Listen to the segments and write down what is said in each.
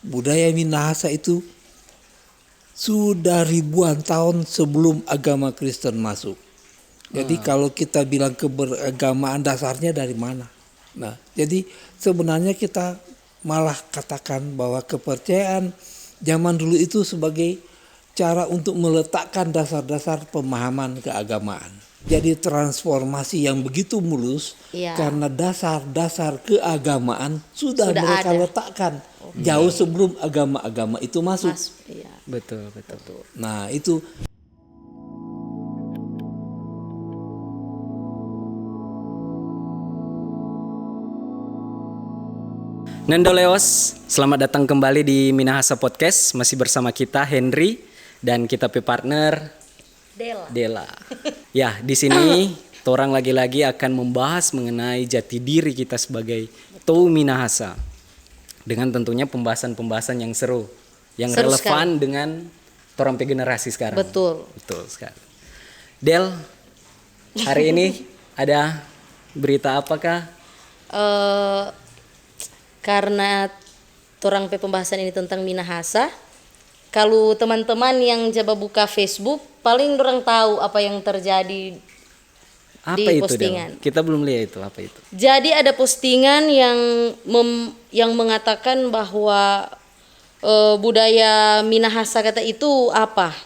budaya Minahasa itu sudah ribuan tahun sebelum agama Kristen masuk. Jadi kalau kita bilang keberagamaan dasarnya dari mana? Nah, jadi sebenarnya kita malah katakan bahwa kepercayaan zaman dulu itu sebagai cara untuk meletakkan dasar-dasar pemahaman keagamaan. Jadi transformasi yang begitu mulus karena dasar-dasar keagamaan sudah mereka ada. letakkan jauh sebelum agama-agama itu masuk. Betul. Nah, itu Nando Leos, selamat datang kembali di Minahasa Podcast. Masih bersama kita Henry dan kita partner Dela. Ya, di sini torang lagi-lagi akan membahas mengenai jati diri kita sebagai Tou Minahasa. Dengan tentunya pembahasan-pembahasan yang seru, yang Seru relevan dengan torang pe generasi sekarang. Betul sekali. Del, hari ini ada berita apakah? Karena torang pe pembahasan ini tentang Minahasa, kalau teman-teman yang coba buka Facebook paling dorang tahu apa yang terjadi Apa di itu, postingan. Del? Kita belum lihat itu, apa itu? Jadi ada postingan yang mengatakan bahwa budaya Minahasa kata itu apa?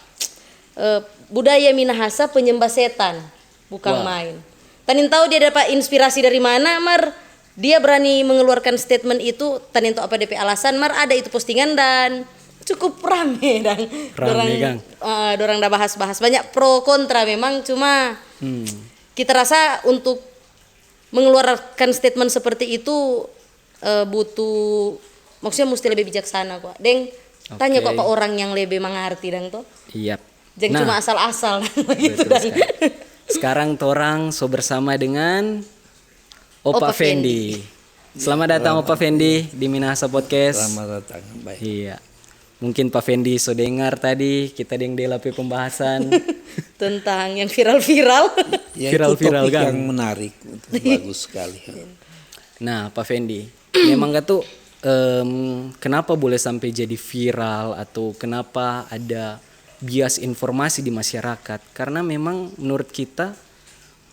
Budaya Minahasa penyembah setan, bukan main. Tanin tahu dia dapat inspirasi dari mana, Mar? Dia berani mengeluarkan statement itu, tanin tahu apa DP alasan, Mar? Ada itu postingan dan cukup rame dan dorang dah bahas-bahas banyak pro kontra memang, cuma kita rasa untuk mengeluarkan statement seperti itu butuh, maksudnya mesti lebih bijaksana kok. Deng, tanya kok ke orang yang lebih mengerti dan tuh. Iya. Jangan cuma asal-asal gitu dan. Sekarang torang so bersama dengan Opa Fendi. Selamat datang Opa Fendi di Minahasa Podcast. selamat datang. Baik. Iya. Mungkin Pak Fendi so dengar tadi kita deng Dela pe pembahasan tentang yang viral-viral. Ya, Viral-viral, itu topik kan? yang menarik, bagus sekali. Nah, Pak Fendi, memang gak tuh kenapa boleh sampai jadi viral atau kenapa ada bias informasi di masyarakat? Karena memang menurut kita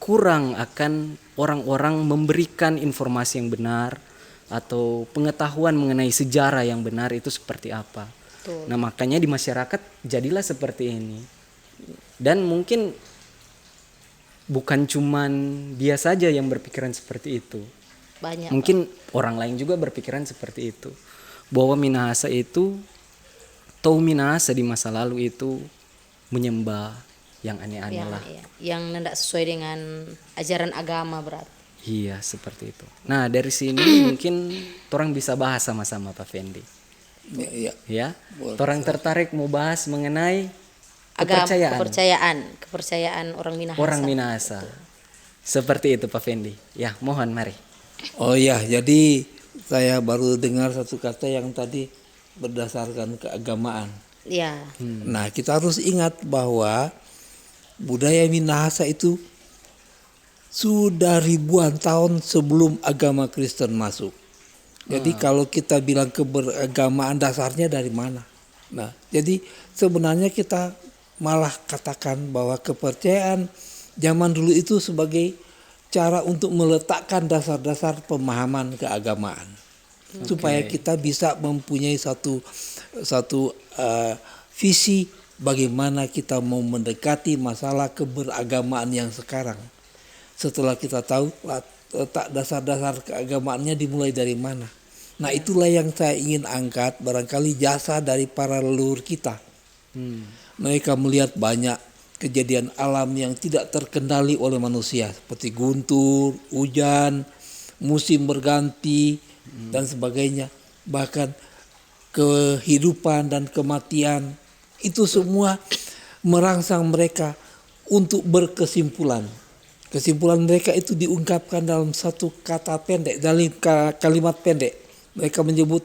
kurang akan orang-orang memberikan informasi yang benar atau pengetahuan mengenai sejarah yang benar itu seperti apa. Betul. Nah, makanya di masyarakat jadilah seperti ini. Dan mungkin bukan cuman dia saja yang berpikiran seperti itu. Banyak. Mungkin orang lain juga berpikiran seperti itu. Bahwa Minahasa itu, Tou Minahasa di masa lalu itu menyembah yang aneh-aneh lah. Iya. Yang tidak sesuai dengan ajaran agama berarti. Iya, seperti itu. Nah, dari sini mungkin orang bisa bahas sama-sama Pak Fendi. Ya. Orang tertarik mau bahas mengenai kepercayaan orang Minahasa. Orang Minahasa. Seperti itu Pak Fendi. Ya, mohon mari. Oh ya, jadi saya baru dengar satu kata yang tadi berdasarkan keagamaan. Iya. Nah, kita harus ingat bahwa budaya Minahasa itu sudah ribuan tahun sebelum agama Kristen masuk. Jadi kalau kita bilang keberagamaan dasarnya dari mana? Nah, jadi sebenarnya kita malah katakan bahwa kepercayaan zaman dulu itu sebagai cara untuk meletakkan dasar-dasar pemahaman keagamaan. Supaya kita bisa mempunyai satu visi bagaimana kita mau mendekati masalah keberagamaan yang sekarang. Setelah kita tahu letak dasar-dasar keagamaannya dimulai dari mana. Nah, itulah yang saya ingin angkat, barangkali jasa dari para leluhur kita. Mereka melihat banyak kejadian alam yang tidak terkendali oleh manusia, seperti guntur, hujan, musim berganti dan sebagainya. Bahkan kehidupan dan kematian, itu semua merangsang mereka untuk berkesimpulan. Kesimpulan mereka itu diungkapkan dalam satu kata pendek, dalam kalimat pendek. Mereka menyebut,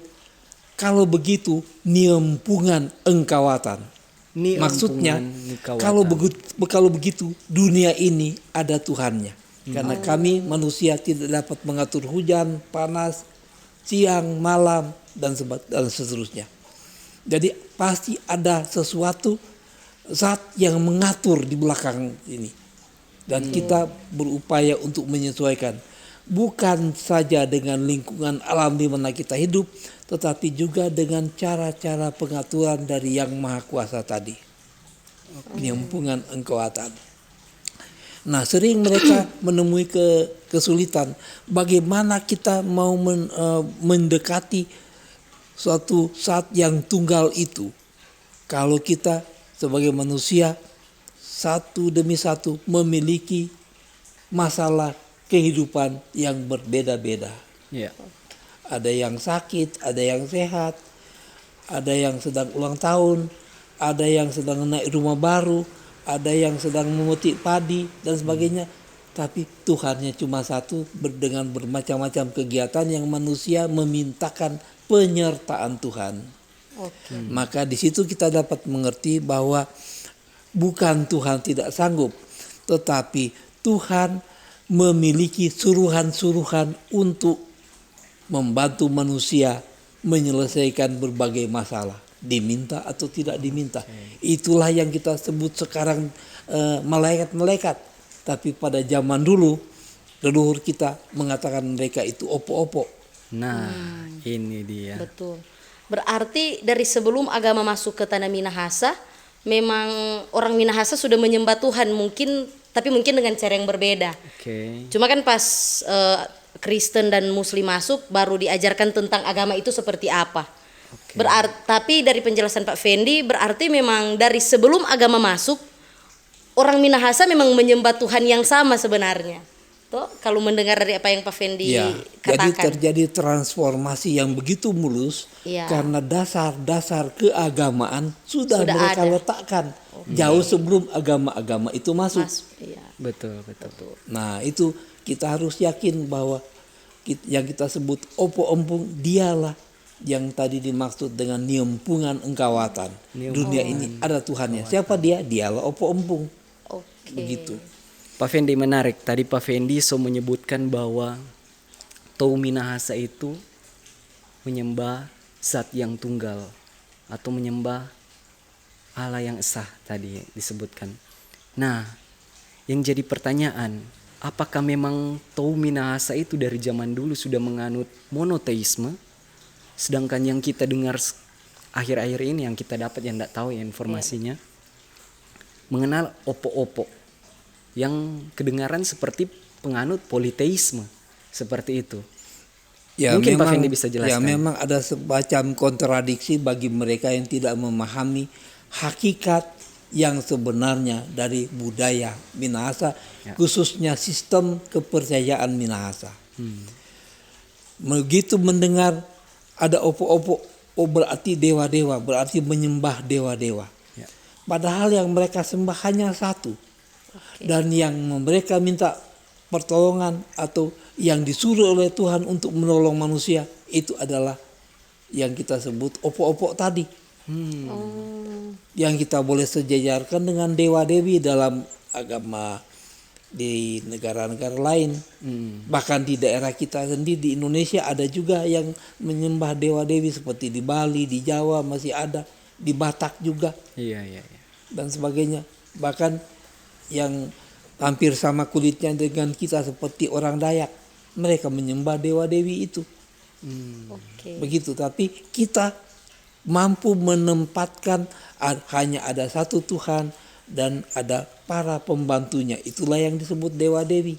kalau begitu niempungan engkawatan. Maksudnya, kalau begitu dunia ini ada Tuhannya. Karena kami manusia tidak dapat mengatur hujan, panas, siang, malam, dan seterusnya. Jadi pasti ada sesuatu zat yang mengatur di belakang ini. Dan kita berupaya untuk menyesuaikan. Bukan saja dengan lingkungan alam di mana kita hidup, tetapi juga dengan cara-cara pengaturan dari Yang Maha Kuasa tadi. Penyempungan engkauatan. Nah, sering mereka menemui kesulitan. Bagaimana kita mau mendekati suatu saat yang tunggal itu. Kalau kita sebagai manusia satu demi satu memiliki masalah kehidupan yang berbeda-beda. Iya. Ada yang sakit, ada yang sehat, ada yang sedang ulang tahun, ada yang sedang naik rumah baru, ada yang sedang memetik padi dan sebagainya. Tapi Tuhannya cuma satu dengan bermacam-macam kegiatan yang manusia memintakan penyertaan Tuhan. Maka di situ kita dapat mengerti bahwa bukan Tuhan tidak sanggup, tetapi Tuhan memiliki suruhan-suruhan untuk membantu manusia menyelesaikan berbagai masalah, diminta atau tidak diminta. Itulah yang kita sebut sekarang malaikat-malaikat. Tapi pada zaman dulu leluhur kita mengatakan mereka itu opo-opo. Nah, ini dia. Betul. Berarti dari sebelum agama masuk ke tanah Minahasa, memang orang Minahasa sudah menyembah Tuhan tapi mungkin dengan cara yang berbeda. Oke. Cuma kan pas Kristen dan Muslim masuk baru diajarkan tentang agama itu seperti apa. Tapi dari penjelasan Pak Fendi berarti memang dari sebelum agama masuk orang Minahasa memang menyembah Tuhan yang sama sebenarnya. Toh kalau mendengar dari apa yang Pak Fendi Ya, jadi katakan. terjadi transformasi yang begitu mulus karena dasar-dasar keagamaan sudah mereka ada. letakkan jauh sebelum agama-agama itu masuk. Betul. Nah, itu kita harus yakin bahwa yang kita sebut opo empung dialah yang tadi dimaksud dengan niempungan engkawatan. Dunia ini ada Tuhannya. Siapa dia? Dialah opo empung. Begitu. Pak Fendi menarik. Tadi Pak Fendi menyebutkan bahwa Tou Minahasa itu menyembah zat yang tunggal atau menyembah Allah yang esa tadi disebutkan. Nah, yang jadi pertanyaan, apakah memang Tou Minahasa itu dari zaman dulu sudah menganut monoteisme? Sedangkan yang kita dengar akhir-akhir ini yang kita dapat yang tidak tahu ya informasinya mengenal opo-opo yang kedengaran seperti penganut politeisme seperti itu. Ya, mungkin memang, Pak Fendi bisa jelaskan. Ya, memang ada semacam kontradiksi bagi mereka yang tidak memahami hakikat yang sebenarnya dari budaya Minahasa, khususnya sistem kepercayaan Minahasa. Begitu mendengar ada opo-opo, berarti dewa-dewa, berarti menyembah dewa-dewa. Padahal yang mereka sembah hanya satu. Dan yang mereka minta pertolongan atau yang disuruh oleh Tuhan untuk menolong manusia itu adalah yang kita sebut opo-opo tadi. Yang kita boleh sejajarkan dengan dewa-dewi dalam agama di negara-negara lain. Bahkan di daerah kita sendiri di Indonesia ada juga yang menyembah dewa-dewi seperti di Bali, di Jawa masih ada, di Batak juga. Iya. Dan sebagainya. Bahkan yang hampir sama kulitnya dengan kita seperti orang Dayak, mereka menyembah dewa-dewi itu. Begitu, tapi kita mampu menempatkan hanya ada satu Tuhan dan ada para pembantunya, itulah yang disebut dewa-dewi.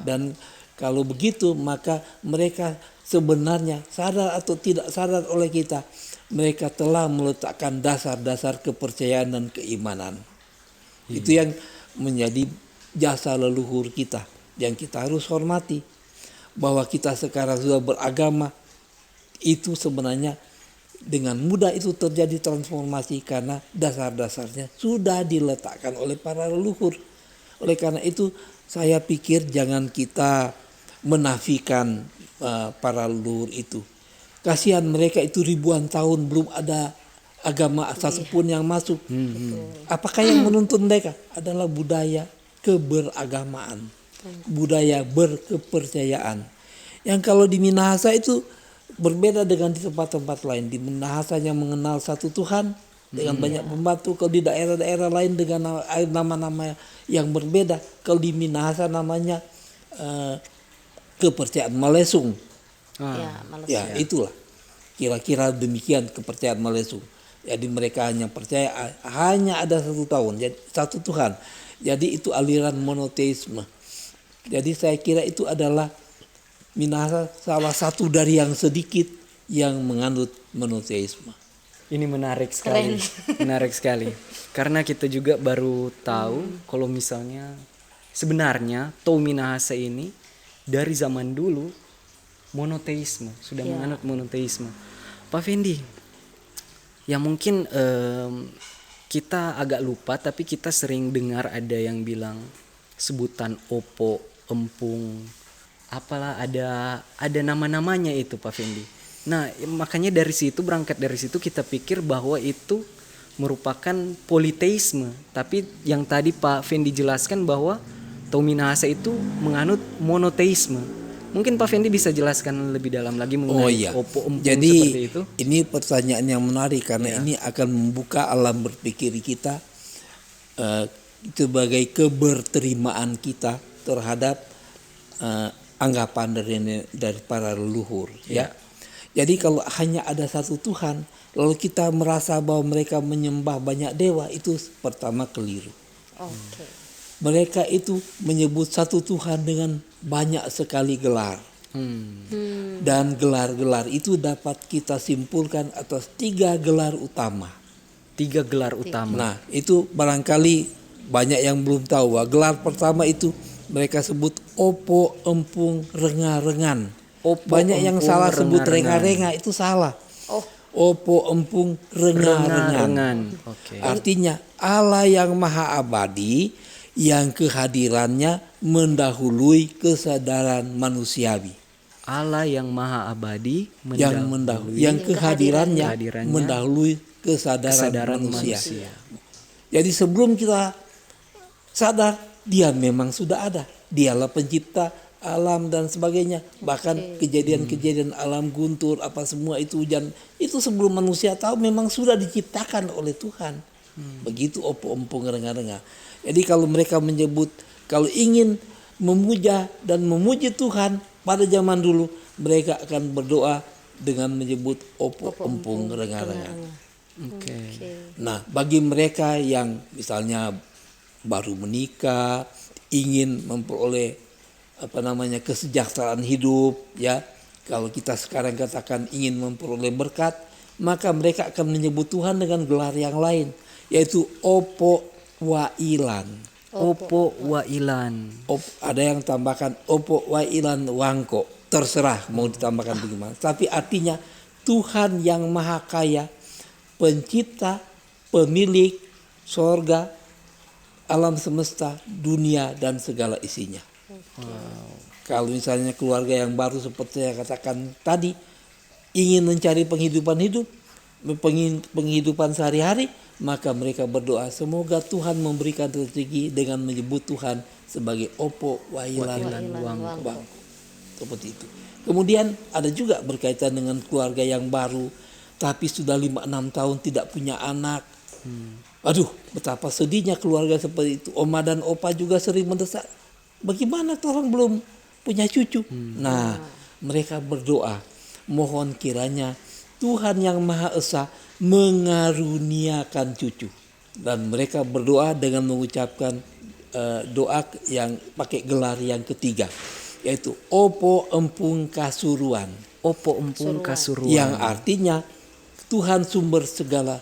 Dan kalau begitu maka mereka sebenarnya sadar atau tidak sadar oleh kita, mereka telah meletakkan dasar-dasar kepercayaan dan keimanan. Itu yang menjadi jasa leluhur kita yang kita harus hormati. Bahwa kita sekarang sudah beragama itu sebenarnya dengan mudah itu terjadi transformasi karena dasar-dasarnya sudah diletakkan oleh para leluhur. Oleh karena itu saya pikir jangan kita menafikan para leluhur itu. Kasihan mereka itu ribuan tahun belum ada agama satupun yang masuk. Apakah yang menuntun mereka adalah budaya keberagamaan, budaya berkepercayaan. Yang kalau di Minahasa itu berbeda dengan di tempat-tempat lain. Di Minahasanya mengenal satu Tuhan dengan banyak pembantu. Kalau di daerah-daerah lain dengan nama-nama yang berbeda. Kalau di Minahasa namanya kepercayaan Malesung. Ya, malas. Ya, itulah. Kira-kira demikian kepercayaan Malesung. Jadi mereka hanya percaya hanya ada satu tahun, jadi satu Tuhan. Jadi itu aliran monoteisme. Jadi saya kira itu adalah Minahasa salah satu dari yang sedikit yang menganut monoteisme. Ini menarik sekali. Menarik sekali. Karena kita juga baru tahu kalau misalnya sebenarnya Tou Minahasa ini dari zaman dulu monoteisme, sudah menganut monoteisme. Pak Fendi, ya mungkin kita agak lupa tapi kita sering dengar ada yang bilang sebutan opo, empung, apalah ada nama-namanya itu Pak Fendi. Nah, makanya berangkat dari situ kita pikir bahwa itu merupakan politeisme. Tapi yang tadi Pak Fendi jelaskan bahwa Tou Minahasa itu menganut monoteisme. Mungkin Pak Fendi bisa jelaskan lebih dalam lagi mengenai opo empung seperti itu. Ini pertanyaan yang menarik karena ini akan membuka alam berpikir kita sebagai keberterimaan kita terhadap anggapan dari para leluhur. Ya. Jadi kalau hanya ada satu Tuhan, lalu kita merasa bahwa mereka menyembah banyak dewa, itu pertama keliru. Mereka itu menyebut satu Tuhan dengan banyak sekali gelar. Dan gelar-gelar itu dapat kita simpulkan atas 3 gelar utama. 3 gelar utama. Nah, itu barangkali banyak yang belum tahu bahwa gelar pertama itu mereka sebut opo, empung, renga-rengan. Banyak yang salah sebut renga-renga, itu salah. Opo, empung, renga-rengan. Artinya Allah yang maha abadi yang kehadirannya mendahului kesadaran manusiawi. Allah yang maha abadi yang kehadirannya mendahului kesadaran manusia. Jadi sebelum kita sadar, dia memang sudah ada. Dialah pencipta alam dan sebagainya. Bahkan kejadian-kejadian alam guntur apa semua itu hujan itu sebelum manusia tahu memang sudah diciptakan oleh Tuhan. Begitu opo, empung, renga-renga. Jadi kalau mereka menyebut, kalau ingin memuja dan memuji Tuhan pada zaman dulu, mereka akan berdoa dengan menyebut opo, empung, renga-renga. Nah, bagi mereka yang misalnya baru menikah, ingin memperoleh kesejahteraan hidup, ya. Kalau kita sekarang katakan ingin memperoleh berkat, maka mereka akan menyebut Tuhan dengan gelar yang lain, yaitu opo wailan. Opo wailan. Ada yang tambahkan opo wailan wangko. Terserah mau ditambahkan bagaimana. Tapi artinya Tuhan yang maha kaya, pencipta, pemilik sorga, alam semesta, dunia dan segala isinya. Kalau misalnya keluarga yang baru seperti yang katakan tadi ingin mencari penghidupan sehari-hari, maka mereka berdoa semoga Tuhan memberikan rezeki dengan menyebut Tuhan sebagai opo wailan wangko. Seperti itu. Kemudian ada juga berkaitan dengan keluarga yang baru tapi sudah 5-6 tahun tidak punya anak. Aduh, betapa sedihnya keluarga seperti itu. Oma dan opa juga sering mendesak, bagaimana orang belum punya cucu? Nah, mereka berdoa, mohon kiranya Tuhan yang Maha Esa mengaruniakan cucu. Dan mereka berdoa dengan mengucapkan doa yang pakai gelar yang ketiga, yaitu opo empung kasuruan. Opo empung kasuruan. Yang artinya Tuhan sumber segala,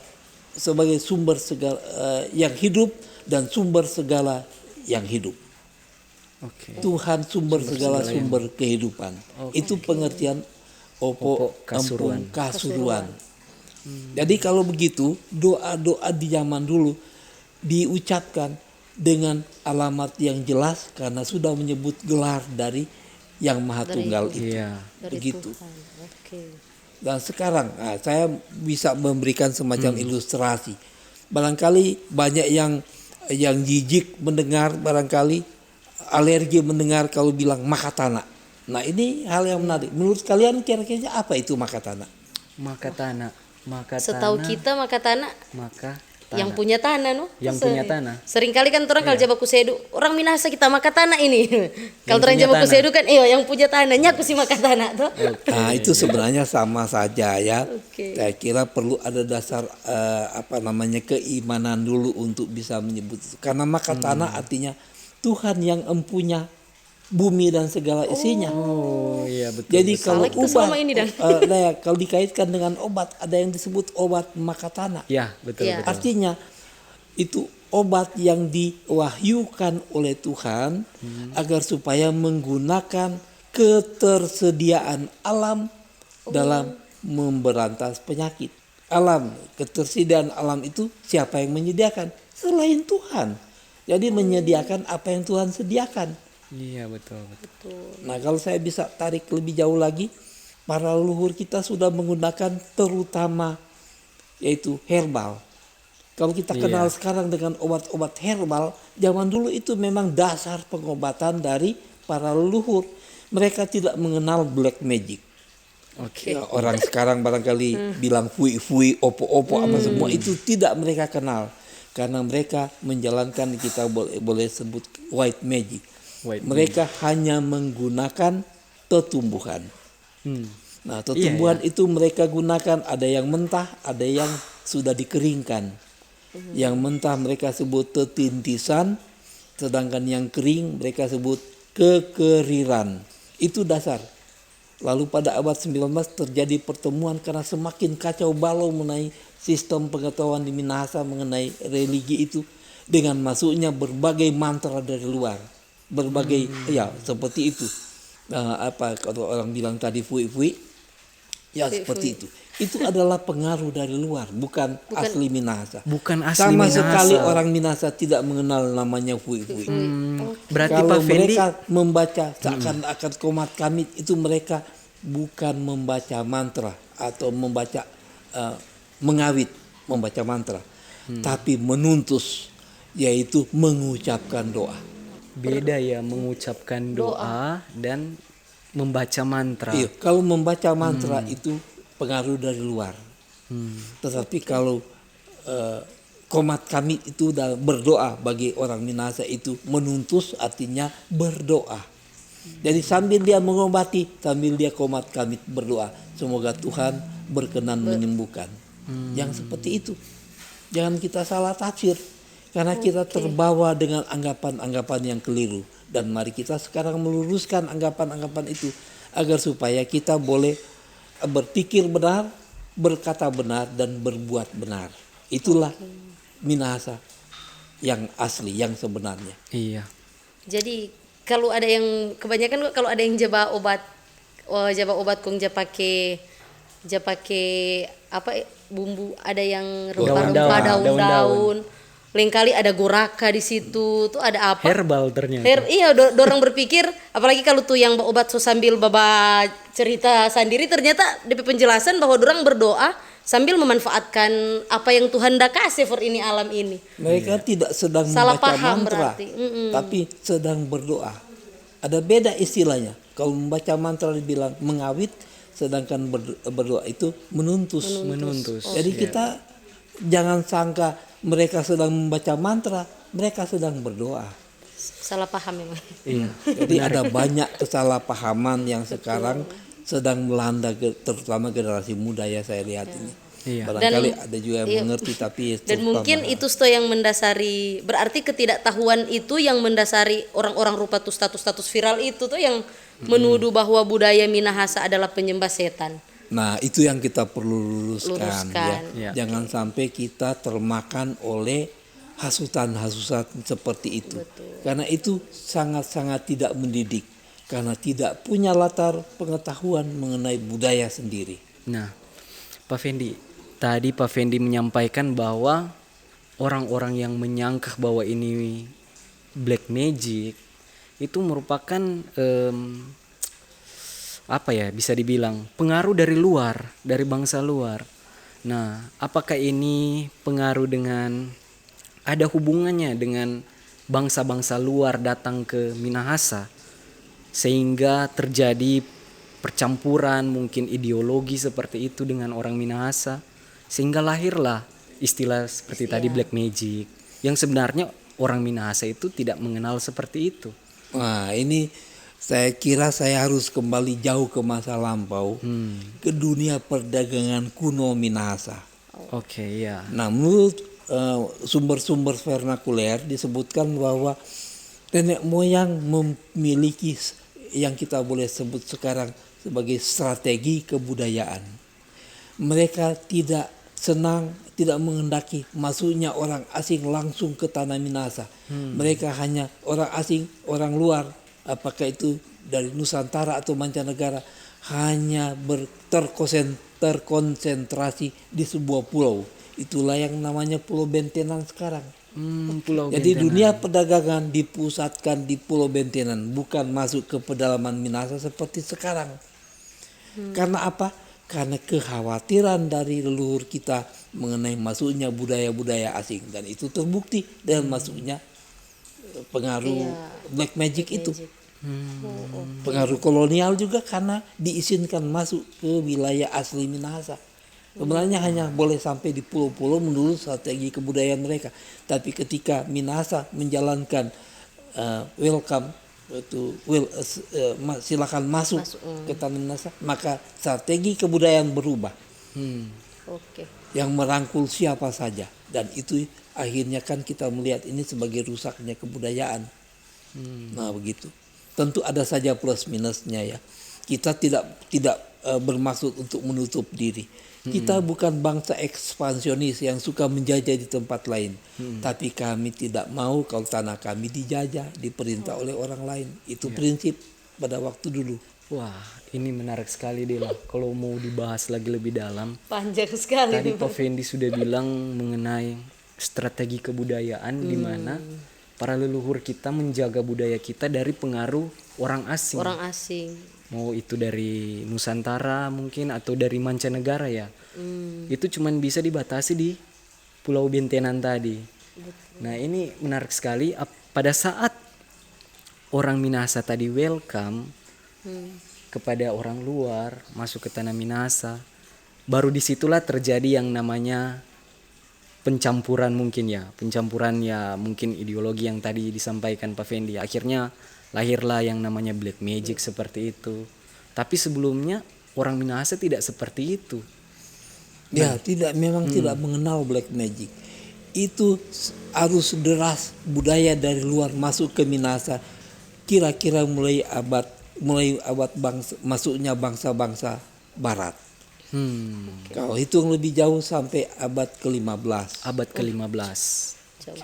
sebagai sumber segala yang hidup dan sumber segala yang hidup. Tuhan sumber segala sumber kehidupan. Itu pengertian opo empung kasuruan. Jadi kalau begitu doa-doa di zaman dulu diucapkan dengan alamat yang jelas karena sudah menyebut gelar dari yang Maha Tunggal itu. Begitu. Dan sekarang saya bisa memberikan semacam ilustrasi. Barangkali banyak yang jijik mendengar, barangkali alergi mendengar kalau bilang Makatana. Nah ini hal yang menarik. Menurut kalian kira-kira apa itu Makatana? Makatana. Setahu kita maka tanah Maka yang punya tanah no. Yang punya tanah. Sering kali kan orang kalau Jawa Kusedu, orang Minahasa kita maka tanah ini. Kalau orang punya Jawa tanah. Kusedu kan yang punya tanahnya aku sih maka tanah tuh. Nah itu sebenarnya sama saja ya. Oke. Saya kira perlu ada dasar keimanan dulu untuk bisa menyebut itu. Karena Makatana artinya Tuhan yang empunya bumi dan segala isinya. Oh iya betul. Jadi kalau Salah kita obat, selama ini, Dan. kalau dikaitkan dengan obat, ada yang disebut obat Makatana. Ya betul Iya. betul. Artinya itu obat yang diwahyukan oleh Tuhan agar supaya menggunakan ketersediaan alam dalam memberantas penyakit. Alam, ketersediaan alam itu siapa yang menyediakan? Selain Tuhan. Jadi menyediakan apa yang Tuhan sediakan. Iya betul betul. Nah kalau saya bisa tarik lebih jauh lagi, para leluhur kita sudah menggunakan terutama yaitu herbal. Kalau kita kenal sekarang dengan obat-obat herbal, zaman dulu itu memang dasar pengobatan dari para leluhur. Mereka tidak mengenal black magic. Oke. Ya, orang sekarang barangkali bilang fui-fui, opo-opo apa semua itu tidak mereka kenal. Karena mereka menjalankan kita boleh sebut white magic. Mereka hanya menggunakan tetumbuhan. Nah, tetumbuhan itu mereka gunakan, ada yang mentah, ada yang sudah dikeringkan. Yang mentah mereka sebut tetintisan, sedangkan yang kering mereka sebut kekeriran. Itu dasar. Lalu pada abad 19 terjadi pertemuan karena semakin kacau balau mengenai sistem pengetahuan di Minahasa mengenai religi itu dengan masuknya berbagai mantra dari luar. Berbagai seperti itu. Kalau orang bilang tadi fui-fui, ya seperti itu. Itu adalah pengaruh dari luar, bukan asli Minahasa. Bukan asli Sama Minahasa. sekali orang Minahasa tidak mengenal namanya fui-fui. Berarti Kalau Pak Fendi mereka membaca seakan-akan komat kamit itu mereka bukan membaca mantra atau membaca mengawit membaca mantra, tapi menuntus, yaitu mengucapkan doa. beda ya mengucapkan doa dan membaca mantra. Iya, kalau membaca mantra itu pengaruh dari luar. Tetapi kalau komat kami itu berdoa, bagi orang Minahasa itu menuntus artinya berdoa. Jadi sambil dia mengobati, sambil dia komat kami berdoa, semoga Tuhan berkenan menyembuhkan. Yang seperti itu. Jangan kita salah tafsir. Karena kita terbawa dengan anggapan-anggapan yang keliru. Dan mari kita sekarang meluruskan anggapan-anggapan itu. Agar supaya kita boleh berpikir benar, berkata benar, dan berbuat benar. Itulah Minahasa yang asli, yang sebenarnya. Iya. Jadi kalau ada yang kebanyakan kalau ada yang jaba obat kong pakai apa bumbu, ada yang rempah-rempah, daun-daun. Lain kali ada goraka di situ, tuh ada apa? Herbal ternyata. Iya, dorang berpikir, apalagi kalau tuh yang obat so sambil baba cerita sendiri, ternyata DP penjelasan bahwa dorang berdoa sambil memanfaatkan apa yang Tuhan dah kasih for ini alam ini. Mereka tidak sedang Salah membaca paham mantra, berarti. tapi sedang berdoa. Ada beda istilahnya. Kalau membaca mantra dibilang mengawit, sedangkan berdoa itu menuntus. Jadi kita jangan sangka mereka sedang membaca mantra, mereka sedang berdoa. Salah paham memang. Iya. Jadi ada banyak kesalahpahaman yang sekarang sedang melanda terutama generasi muda ya saya lihat ini. Iya. Barangkali ada juga yang mengerti tapi Dan mungkin itu yang mendasari, berarti ketidaktahuan itu yang mendasari orang-orang rupa tuh status viral itu tuh yang menuduh bahwa budaya Minahasa adalah penyembah setan. Nah itu yang kita perlu luruskan. Ya. Jangan sampai kita termakan oleh hasutan-hasutan seperti itu. Karena itu sangat-sangat tidak mendidik. Karena tidak punya latar pengetahuan mengenai budaya sendiri. Nah, Pak Fendi, tadi Pak Fendi menyampaikan bahwa orang-orang yang menyangka bahwa ini black magic itu merupakan apa ya, bisa dibilang pengaruh dari luar, dari bangsa luar. Nah, apakah ini pengaruh dengan ada hubungannya dengan bangsa-bangsa luar datang ke Minahasa sehingga terjadi percampuran mungkin ideologi seperti itu dengan orang Minahasa, sehingga lahirlah istilah seperti tadi black magic yang sebenarnya orang Minahasa itu tidak mengenal seperti itu. Nah, ini saya kira saya harus kembali jauh ke masa lampau, ke dunia perdagangan kuno Minahasa. Oke, ya. Nah, menurut sumber-sumber vernakuler disebutkan bahwa nenek moyang memiliki yang kita boleh sebut sekarang sebagai strategi kebudayaan. Mereka tidak senang, tidak menghendaki masuknya orang asing langsung ke tanah Minahasa. Mereka hanya orang asing, orang luar, apakah itu dari Nusantara atau mancanegara, hanya terkonsentrasi di sebuah pulau. Itulah yang namanya Pulau Bentenan sekarang. Pulau Jadi Bentenan. dunia perdagangan dipusatkan di Pulau Bentenan, bukan masuk ke pedalaman Minahasa seperti sekarang. Karena apa? Karena kekhawatiran dari leluhur kita mengenai masuknya budaya-budaya asing, dan itu terbukti dengan masuknya pengaruh black magic itu. Pengaruh kolonial juga karena diizinkan masuk ke wilayah asli Minahasa. Sebenarnya hanya boleh sampai di pulau-pulau menurut strategi kebudayaan mereka. Tapi ketika Minahasa menjalankan welcome, itu silakan masuk ke tanah Minahasa, maka strategi kebudayaan berubah. Oke. Yang merangkul siapa saja, dan itu akhirnya kan kita melihat ini sebagai rusaknya kebudayaan. Nah, begitu. Tentu ada saja plus minusnya ya. Kita tidak bermaksud untuk menutup diri. Kita bukan bangsa ekspansionis yang suka menjajah di tempat lain. Tapi kami tidak mau kalau tanah kami dijajah, diperintah oleh orang lain. Itu prinsip pada waktu dulu. Wah, ini menarik sekali Dela. Kalau mau dibahas lagi lebih dalam, Panjang sekali. tadi Pak Fendi sudah bilang mengenai strategi kebudayaan di mana para leluhur kita menjaga budaya kita dari pengaruh orang asing. Orang asing. Mau itu dari Nusantara mungkin atau dari mancanegara ya. Itu cuman bisa dibatasi di Pulau Bentenan tadi. Nah, ini menarik sekali. Pada saat orang Minahasa tadi welcome kepada orang luar masuk ke tanah Minahasa, baru disitulah terjadi yang namanya pencampuran mungkin ya. Pencampuran ya mungkin ideologi yang tadi disampaikan Pak Fendi. Akhirnya lahirlah yang namanya black magic seperti itu. Tapi sebelumnya orang Minahasa tidak seperti itu. Ya, memang tidak mengenal black magic. Itu arus deras budaya dari luar masuk ke Minahasa. Kira-kira mulai abad masuknya bangsa-bangsa barat. Kalau hitung lebih jauh sampai abad ke-15. Abad ke-15.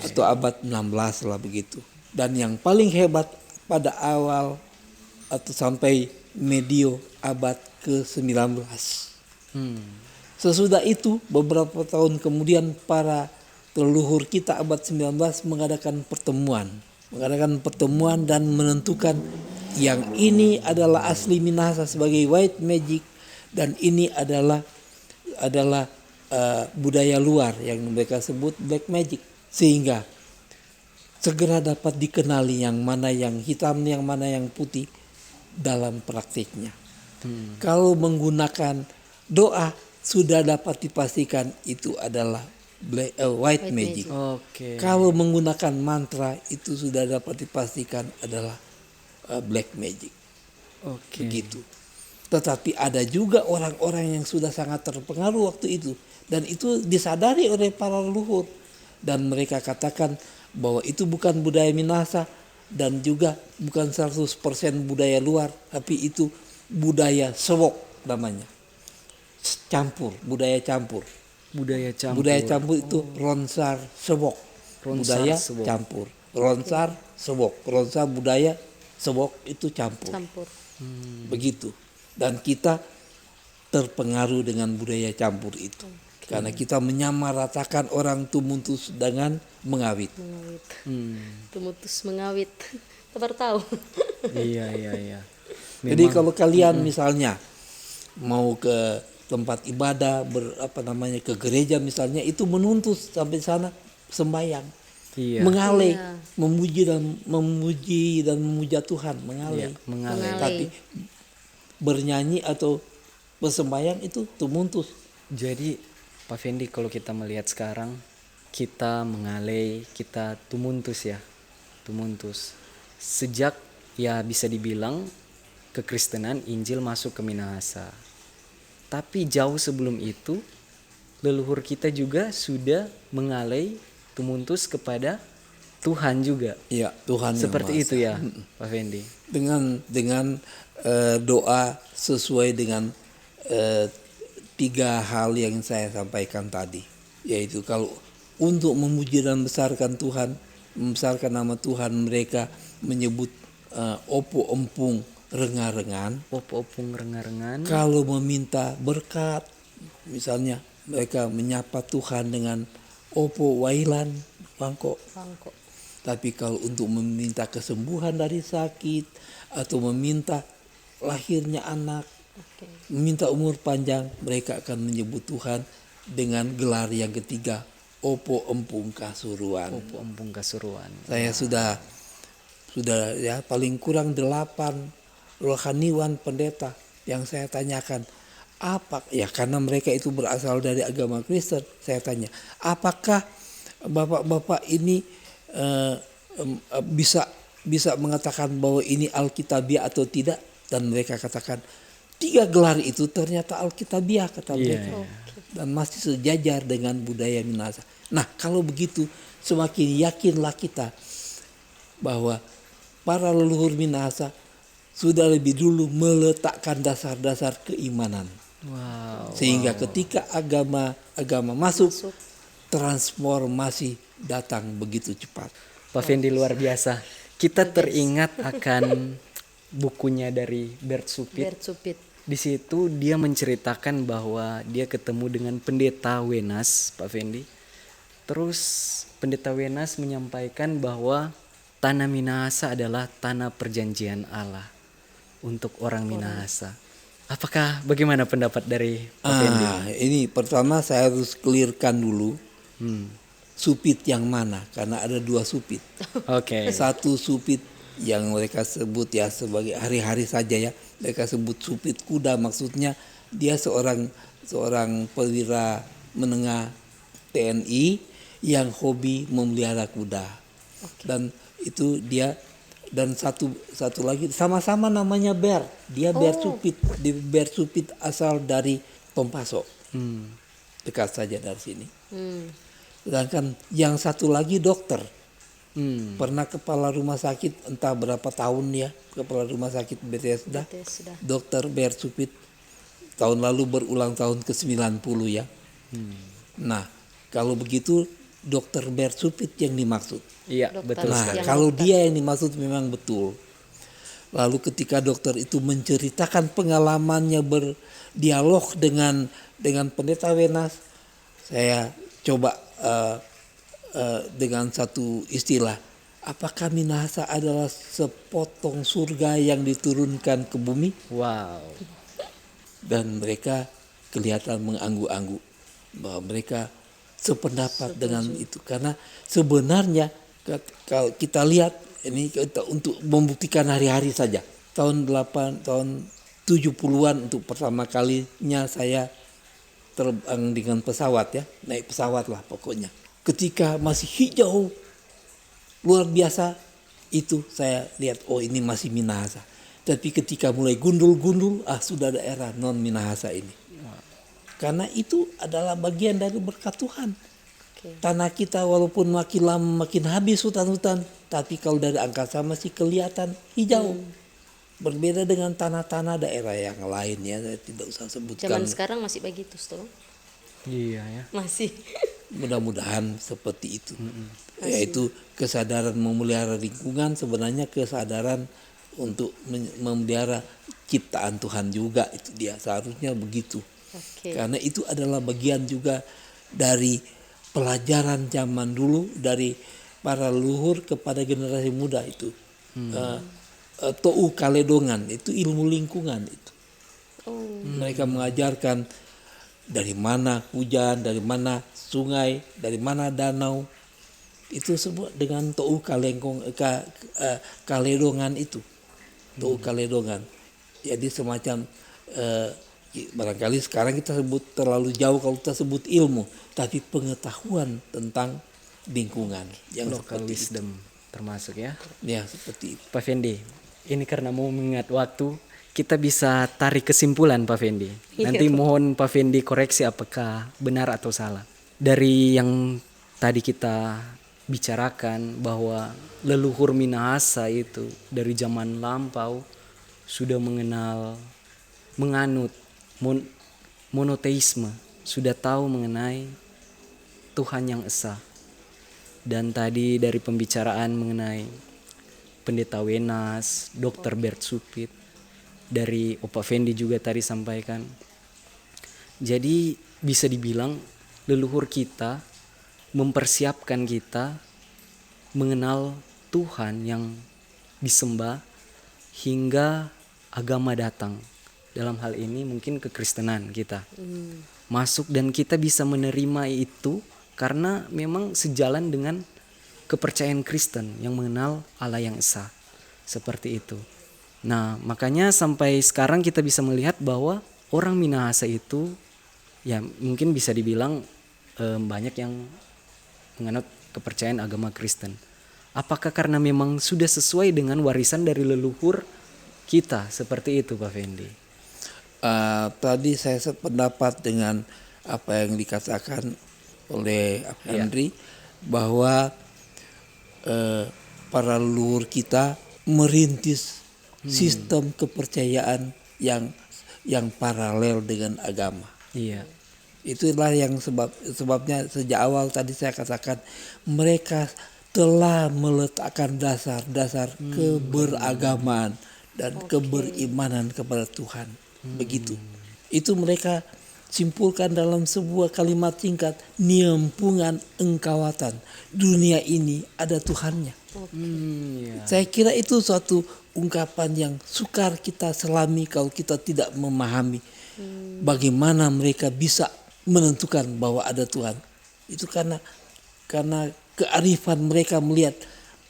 Atau abad 16 lah begitu. Dan yang paling hebat pada awal atau sampai medio abad ke-19. Sesudah itu beberapa tahun kemudian para leluhur kita abad 19 mengadakan pertemuan dan menentukan yang ini adalah asli Minahasa sebagai white magic, dan ini adalah budaya luar yang mereka sebut black magic, sehingga segera dapat dikenali yang mana yang hitam, yang mana yang putih dalam praktiknya. Kalau menggunakan doa sudah dapat dipastikan itu adalah white magic. Oke. Kalau menggunakan mantra itu sudah dapat dipastikan adalah black magic. Oke. Begitu. Tetapi ada juga orang-orang yang sudah sangat terpengaruh waktu itu, dan itu disadari oleh para leluhur, dan mereka katakan bahwa itu bukan budaya Minahasa dan juga bukan 100% budaya luar, tapi itu budaya sewok namanya. Budaya campur. Budaya campur. Budaya campur itu ronsar sewok. Ronsar Budaya sewok. campur. Ronsar sewok. Ronsar budaya sewok itu campur. Begitu. Dan kita terpengaruh dengan budaya campur itu. Karena kita menyamaratakan orang Tumuntus dengan mengawit. Tumutus mengawit. Baru tahu. Iya. Jadi kalau kalian misalnya mau ke tempat ibadah ke gereja misalnya, itu menuntut sampai sana sembahyang. Iya. mengalay, Iya. memuji dan memuja Tuhan, mengalay. Iya, mengalay. Tapi bernyanyi atau bersembahyang itu tumuntus. Jadi Pak Fendi, kalau kita melihat sekarang, kita mengalay, kita tumuntus ya, tumuntus. Sejak ya bisa dibilang kekristenan Injil masuk ke Minahasa. Tapi jauh sebelum itu, leluhur kita juga sudah mengalay, tumuntus kepada Tuhan juga. Ya, Tuhan yang Seperti Maha itu Esa. ya, Pak Fendi. Dengan doa sesuai dengan 3 hal yang saya sampaikan tadi, yaitu kalau untuk memuji dan membesarkan Tuhan, membesarkan nama Tuhan, mereka menyebut opo empung renga-rengan. Opung rengar-rengan. Kalau meminta berkat, misalnya mereka menyapa Tuhan dengan opo wailan bangko. Bangko. Tapi kalau untuk meminta kesembuhan dari sakit atau meminta lahirnya anak, Oke. meminta umur panjang, mereka akan menyebut Tuhan dengan gelar yang ketiga, opo empung kasuruan. Opung kasuruan. Saya sudah ya paling kurang 8 rohaniwan pendeta yang saya tanyakan, apa ya, karena mereka itu berasal dari agama Kristen, saya tanya, apakah bapak-bapak ini bisa mengatakan bahwa ini Alkitabiah atau tidak? Dan mereka katakan 3 gelar itu ternyata Alkitabiah, kata mereka. Dan masih sejajar dengan budaya Minahasa. Nah, kalau begitu semakin yakinlah kita bahwa para leluhur Minahasa sudah lebih dulu meletakkan dasar-dasar keimanan. Wow. Sehingga ketika agama masuk, transformasi datang begitu cepat. Pak Fendi luar biasa. Kita teringat akan bukunya dari Bert Supit. Bert Supit. Di situ dia menceritakan bahwa dia ketemu dengan pendeta Wenas, Pak Fendi. Terus pendeta Wenas menyampaikan bahwa tanah Minahasa adalah tanah perjanjian Allah untuk orang Minahasa. Apakah bagaimana pendapat dari Pak Fendi? Ini pertama saya harus clearkan dulu. Supit yang mana? Karena ada 2 supit. Oke. Satu supit yang mereka sebut ya sebagai hari-hari saja ya. Mereka sebut supit kuda, maksudnya dia seorang perwira menengah TNI yang hobi memelihara kuda. Dan itu dia, dan satu lagi sama-sama namanya Ber. Dia Ber Supit. Ber Supit asal dari Tompaso. Dekat saja dari sini. Sedangkan yang satu lagi dokter. Pernah kepala rumah sakit entah berapa tahun ya, kepala rumah sakit Bethesda. Dokter Ber Supit tahun lalu berulang tahun ke-90 ya. Nah, kalau begitu dokter Ber Supit yang dimaksud. Iya, Dokter. betul Nah, sekali. kalau dia yang dimaksud memang betul. Lalu ketika dokter itu menceritakan pengalamannya berdialog dengan pendeta Wenas, saya coba dengan satu istilah, apakah Minahasa adalah sepotong surga yang diturunkan ke bumi? Wow. Dan mereka kelihatan mengangguk-angguk bahwa mereka sependapat dengan itu, karena sebenarnya kalau kita lihat ini untuk membuktikan hari-hari saja tahun 70-an untuk pertama kalinya saya terbang dengan pesawat ya, naik pesawat lah pokoknya. Ketika masih hijau luar biasa itu saya lihat, oh ini masih Minahasa. Tapi ketika mulai gundul-gundul, sudah daerah non Minahasa ini. Karena itu adalah bagian dari berkat Tuhan. Tanah kita walaupun makin lama makin habis hutan-hutan, tapi kalau dari angkasa masih kelihatan hijau. Berbeda dengan tanah-tanah daerah yang lain ya, saya tidak usah sebutkan. Zaman sekarang masih begitu, Sto. Iya ya. Masih. Mudah-mudahan seperti itu. Yaitu kesadaran memelihara lingkungan, sebenarnya kesadaran untuk memelihara ciptaan Tuhan juga, itu dia seharusnya begitu. Karena itu adalah bagian juga dari pelajaran zaman dulu dari para leluhur kepada generasi muda itu. To'u kaledongan itu ilmu lingkungan itu. Mereka mengajarkan dari mana hujan, dari mana sungai, dari mana danau. itu semua dengan tou kaledongan itu. Tou kaledongan. Jadi semacam barangkali sekarang kita sebut terlalu jauh kalau kita sebut ilmu, tapi pengetahuan tentang lingkungan yang Local seperti wisdom termasuk ya. itu. Ya, seperti itu. Pak Fendi, ini karena mau mengingat waktu, kita bisa tarik kesimpulan Pak Fendi. Nanti mohon Pak Fendi koreksi apakah benar atau salah. Dari yang tadi kita bicarakan bahwa leluhur Minahasa itu dari zaman lampau sudah menganut monoteisme, sudah tahu mengenai Tuhan yang esa. Dan tadi dari pembicaraan mengenai Pendeta Wenas, Dr. Bert Supit, dari Opa Fendi juga tadi sampaikan. Jadi bisa dibilang leluhur kita mempersiapkan kita mengenal Tuhan yang disembah hingga agama datang. Dalam hal ini mungkin kekristenan kita masuk dan kita bisa menerima itu karena memang sejalan dengan kepercayaan Kristen yang mengenal Allah yang esa. Seperti itu. Nah, makanya sampai sekarang kita bisa melihat bahwa orang Minahasa itu ya mungkin bisa dibilang banyak yang menganut kepercayaan agama Kristen. Apakah karena memang sudah sesuai dengan warisan dari leluhur kita seperti itu Pak Fendi? Tadi saya sependapat dengan apa yang dikatakan oleh Andri bahwa para leluhur kita merintis sistem kepercayaan yang paralel dengan agama. Iya. Itulah yang sebabnya sejak awal tadi saya katakan mereka telah meletakkan dasar-dasar keberagaman dan keberimanan kepada Tuhan. Begitu. Itu mereka simpulkan dalam sebuah kalimat singkat, niempungan engkawatan. Dunia ini ada Tuhannya. Saya kira itu suatu ungkapan yang sukar kita selami kalau kita tidak memahami bagaimana mereka bisa menentukan bahwa ada Tuhan. Itu karena kearifan mereka melihat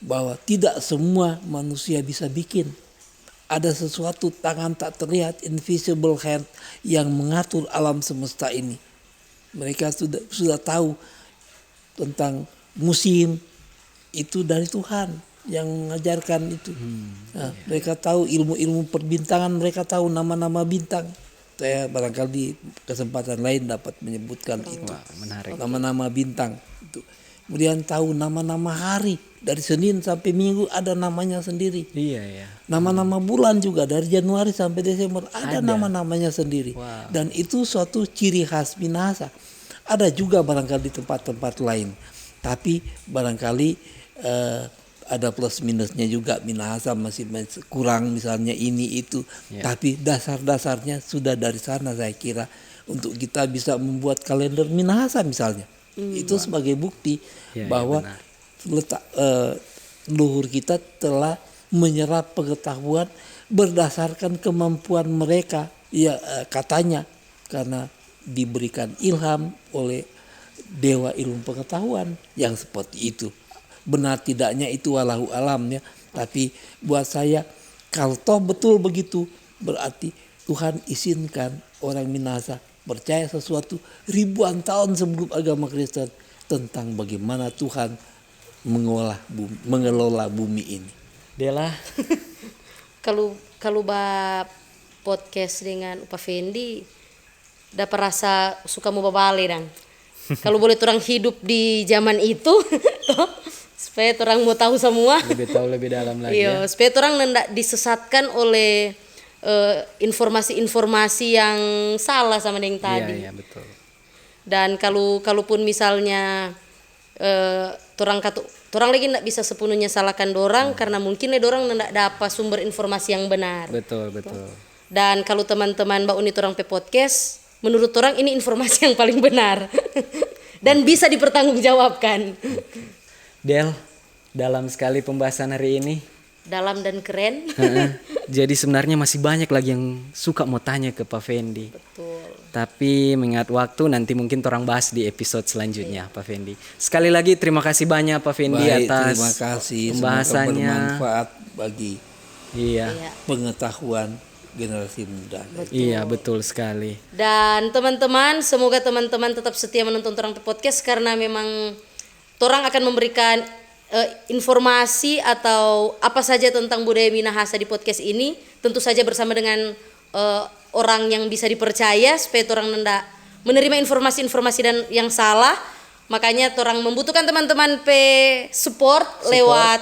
bahwa tidak semua manusia bisa bikin. Ada sesuatu tangan tak terlihat, invisible hand, yang mengatur alam semesta ini. Mereka sudah tahu tentang musim, itu dari Tuhan yang mengajarkan itu. Nah, mereka tahu ilmu-ilmu perbintangan, mereka tahu nama-nama bintang. Saya barangkali di kesempatan lain dapat menyebutkan itu. Menarik. Nama-nama bintang itu. Kemudian tahu nama-nama hari, dari Senin sampai Minggu ada namanya sendiri. Iya. Nama-nama bulan juga dari Januari sampai Desember ada nama-namanya sendiri. Wow. Dan itu suatu ciri khas Minahasa. Ada juga barangkali di tempat-tempat lain. Tapi barangkali ada plus minusnya juga. Minahasa masih kurang misalnya ini itu. Tapi dasar-dasarnya sudah dari sana saya kira. Untuk kita bisa membuat kalender Minahasa misalnya. Itu sebagai bukti bahwa leluhur kita telah menyerap pengetahuan berdasarkan kemampuan mereka. Ya katanya karena diberikan ilham oleh dewa ilmu pengetahuan yang seperti itu. Benar tidaknya itu wallahu alam ya. Tapi buat saya kalau toh betul begitu berarti Tuhan izinkan orang Minahasa percaya sesuatu ribuan tahun sebelum agama Kristen tentang bagaimana Tuhan mengelola bumi ini. Dela. Kalau podcast dengan Pak Fendi dapat rasa suka mau babale dan kalau boleh orang hidup di zaman itu supaya orang mau tahu semua. Lebih tahu lebih dalam lagi. Iya, supaya orang tidak disesatkan oleh informasi-informasi yang salah sama yang tadi. Iya, betul. Dan kalaupun misalnya orang lagi tidak bisa sepenuhnya salahkan dorang karena mungkin dorang tidak dapat sumber informasi yang benar. Betul. Dan kalau teman-teman Mbak Unit orang pe podcast, menurut orang ini informasi yang paling benar dan bisa dipertanggungjawabkan. Del, dalam sekali pembahasan hari ini. dalam dan keren. Jadi sebenarnya masih banyak lagi yang suka mau tanya ke Pak Fendi. Betul. Tapi mengingat waktu nanti mungkin orang bahas di episode selanjutnya Pak Fendi. Sekali lagi terima kasih banyak Pak Fendi Baik, atas terima kasih. Semoga pembahasannya. bermanfaat bagi Iya. Iya. pengetahuan generasi muda. Iya, betul sekali. Dan teman-teman, semoga teman-teman tetap setia menonton Torang Podcast karena memang Torang akan memberikan informasi atau apa saja tentang budaya Minahasa di podcast ini, tentu saja bersama dengan orang yang bisa dipercaya supaya orang nenda menerima informasi-informasi dan yang salah. Makanya orang membutuhkan teman-teman support lewat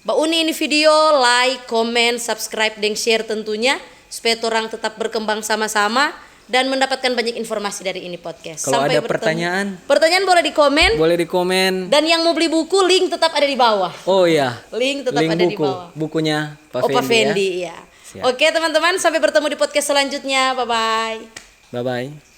Mbak Uni ini video, like, comment, subscribe, dan share tentunya supaya orang tetap berkembang sama-sama dan mendapatkan banyak informasi dari ini podcast. Kalau ada pertanyaan boleh di komen. Boleh di komen. Dan yang mau beli buku, link tetap ada di bawah. Oh iya. Link tetap ada di buku. bawah. Bukunya Pak Pak Fendi, Fendi ya. ya. Oke teman-teman, sampai bertemu di podcast selanjutnya. Bye-bye. Bye-bye.